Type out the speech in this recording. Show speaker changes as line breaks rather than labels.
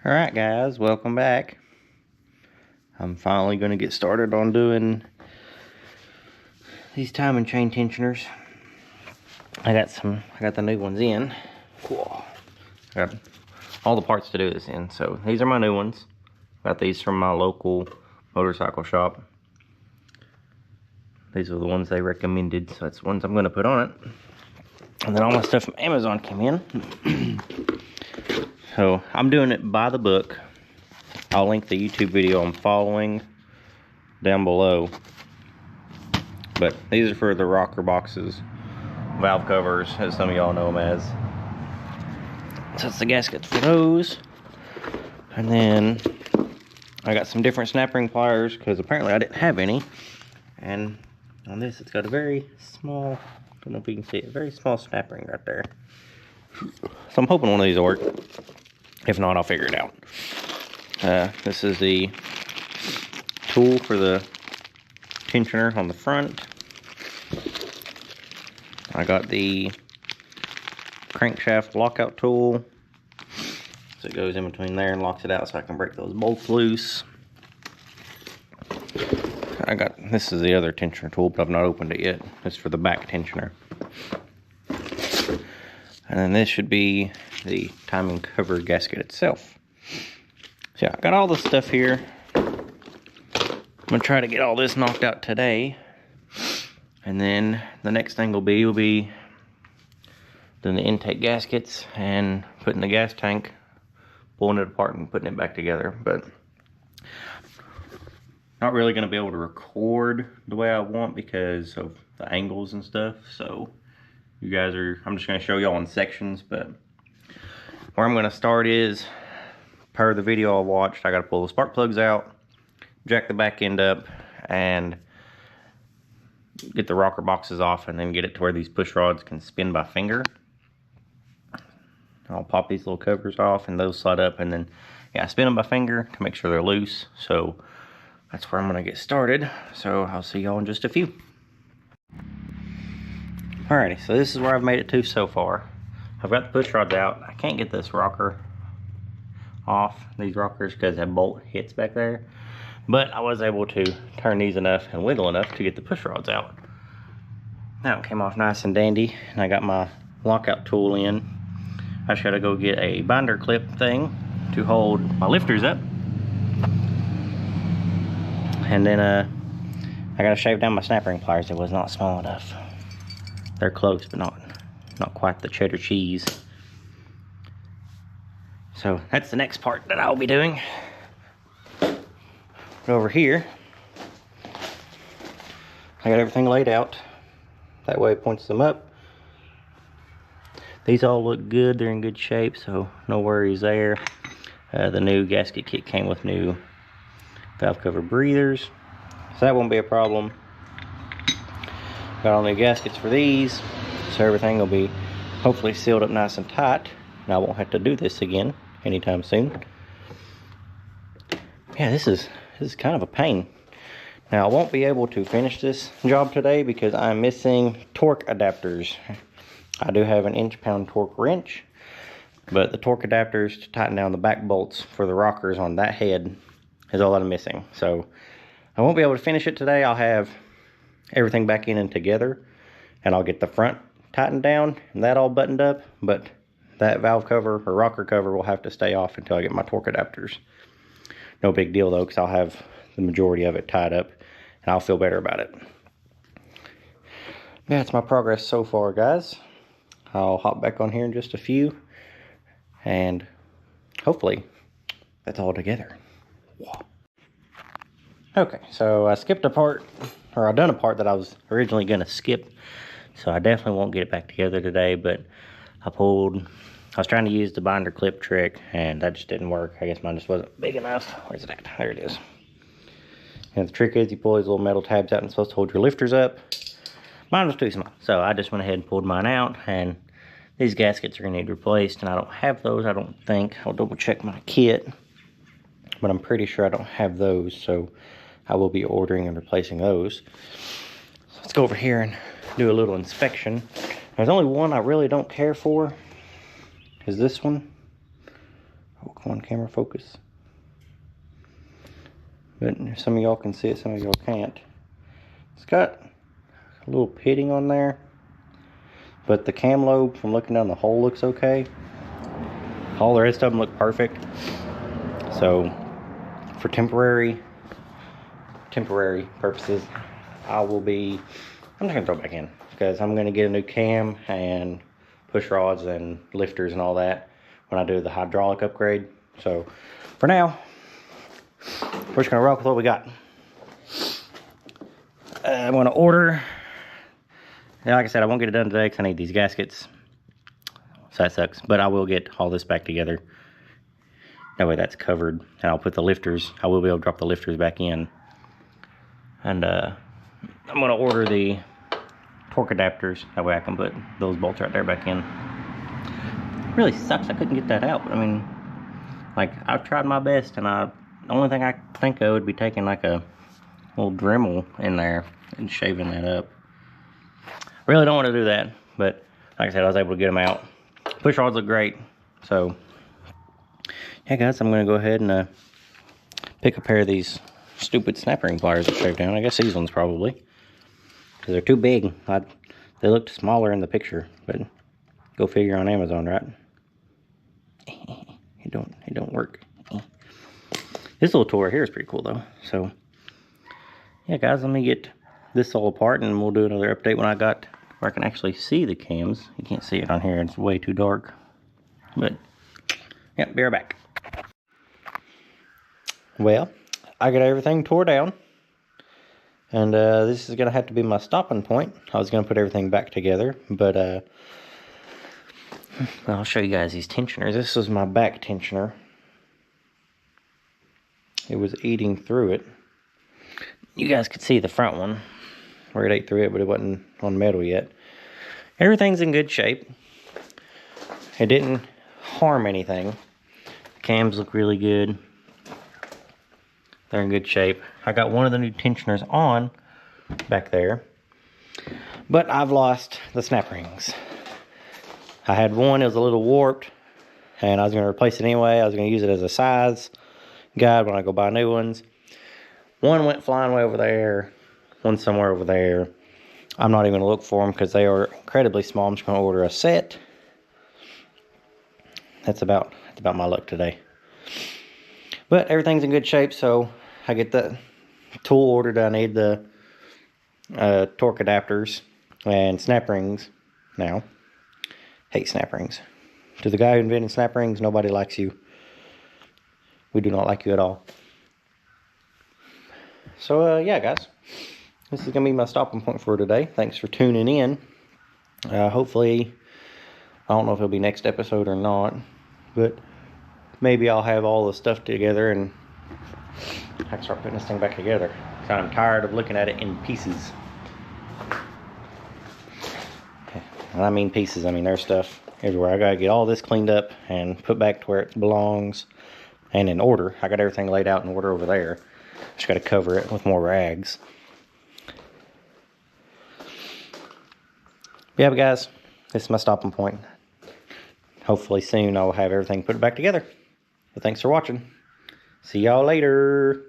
Alright guys, welcome back. I'm finally going to get started on doing these timing chain tensioners. I got the new ones in. Cool. I got all the parts to do this in. So these are my new ones. Got these from my local motorcycle shop. These are the ones they recommended, so that's the ones I'm going to put on it. And then all my stuff from Amazon came in. So I'm doing it by the book. I'll link the YouTube video I'm following down below. But these are for the rocker boxes, valve covers, as some of y'all know them as. So that's the gaskets for those. And then I got some different snap ring pliers because apparently I didn't have any. And on this, it's got a very small, I don't know if you can see it, a very small snap ring right there. So I'm hoping one of these will work. If not, I'll figure it out. This is the tool for the tensioner on the front. I got the crankshaft lockout tool. So it goes in between there and locks it out so I can break those bolts loose. This is the other tensioner tool, but I've not opened it yet. This is for the back tensioner. And then this should be the timing cover gasket itself. So yeah, I got all this stuff here. I'm gonna try to get all this knocked out today. And then the next thing will be doing the intake gaskets and putting the gas tank, pulling it apart and putting it back together. But not really gonna be able to record the way I want because of the angles and stuff. So I'm just gonna show y'all in sections, but where I'm gonna start is, per the video I watched, I gotta pull the spark plugs out, jack the back end up, and get the rocker boxes off, and then get it to where these push rods can spin by finger. I'll pop these little covers off and those slide up, and then yeah, spin them by finger to make sure they're loose. So that's where I'm gonna get started. So I'll see y'all in just a few. Alrighty, so this is where I've made it to so far. I've got the push rods out. I can't get this rocker off, these rockers, because that bolt hits back there. But I was able to turn these enough and wiggle enough to get the push rods out. Now it came off nice and dandy, and I got my lockout tool in. I just gotta go get a binder clip thing to hold my lifters up. And then I gotta shave down my snap ring pliers. It was not small enough. They're close, but not quite the cheddar cheese. So that's the next part that I'll be doing. Over here, I got everything laid out. That way it points them up. These all look good. They're in good shape, so no worries there. The new gasket kit came with new valve cover breathers, so that won't be a problem. Got all new gaskets for these, so everything will be hopefully sealed up nice and tight, and I won't have to do this again anytime soon. Yeah, this is kind of a pain. Now I won't be able to finish this job today because I'm missing torque adapters. I do have an inch-pound torque wrench, but the torque adapters to tighten down the back bolts for the rockers on that head is all that I'm missing. So I won't be able to finish it today. I'll have everything back in and together, and I'll get the front tightened down and that all buttoned up, but that valve cover or rocker cover will have to stay off until I get my torque adapters. No big deal though, because I'll have the majority of it tied up and I'll feel better about it. Yeah, that's my progress so far, guys. I'll hop back on here in just a few, and hopefully that's all together. Okay, so I skipped a part, or I done a part that I was originally gonna skip, so I definitely won't get it back together today. But I was trying to use the binder clip trick, and that just didn't work. I guess mine just wasn't big enough. Where's it at? There it is. And the trick is you pull these little metal tabs out and it's supposed to hold your lifters up. Mine was too small, so I just went ahead and pulled mine out, and these gaskets are gonna need replaced, and I don't have those, I don't think. I'll double check my kit, but I'm pretty sure I don't have those, so I will be ordering and replacing those. So let's go over here and do a little inspection. There's only one I really don't care for, is this one. Oh, come on, camera focus. But some of y'all can see it, some of y'all can't. It's got a little pitting on there, but the cam lobe from looking down the hole looks okay. All the rest of them look perfect. So for temporary purposes, I'm just gonna throw it back in because I'm gonna get a new cam and push rods and lifters and all that when I do the hydraulic upgrade. So for now, we're just gonna rock with what we got. I'm gonna order. Like I said, I won't get it done today because I need these gaskets. So that sucks. But I will get all this back together. That way that's covered. And I'll put the lifters. I will be able to drop the lifters back in. And I'm gonna order the torque adapters. That way I can put those bolts right there back in. It really sucks I couldn't get that out. I mean, like, I've tried my best, and the only thing I think of would be taking like a little Dremel in there and shaving that up. Really don't want to do that, but like I said, I was able to get them out. Push rods look great. So yeah, guys, I'm gonna go ahead and pick a pair of these stupid snap ring pliers that shaved down. I guess these ones probably, because they're too big. They looked smaller in the picture, but go figure on Amazon, right? It don't work. This little tool right here is pretty cool though. So yeah, guys, let me get this all apart and we'll do another update when I got where I can actually see the cams. You can't see it on here, it's way too dark. But yeah, be right back. Well, I got everything tore down, and this is gonna have to be my stopping point. I was gonna put everything back together, but I'll show you guys these tensioners. This was my back tensioner. It was eating through it. You guys could see the front one where it ate through it, but it wasn't on metal yet. Everything's in good shape. It didn't harm anything. The cams look really good. They're in good shape. I got one of the new tensioners on back there, but I've lost the snap rings. I had one, it was a little warped, and I was going to replace it anyway. I was going to use it as a size guide when I go buy new ones. One went flying way over there, one somewhere over there. I'm not even going to look for them because they are incredibly small. I'm just going to order a set. That's about my luck today. But everything's in good shape, so I get the tool ordered. I need the torque adapters and snap rings now. Hate snap rings. To the guy who invented snap rings, nobody likes you. We do not like you at all. So yeah, guys, this is gonna be my stopping point for today. Thanks for tuning in. Hopefully, I don't know if it'll be next episode or not, but maybe I'll have all the stuff together and I can start putting this thing back together. So I'm tired of looking at it in pieces. And I mean pieces, I mean there's stuff everywhere. I gotta get all this cleaned up and put back to where it belongs and in order. I got everything laid out in order over there. Just gotta cover it with more rags. Yeah, but guys, this is my stopping point. Hopefully soon I'll have everything put back together. But thanks for watching. See y'all later.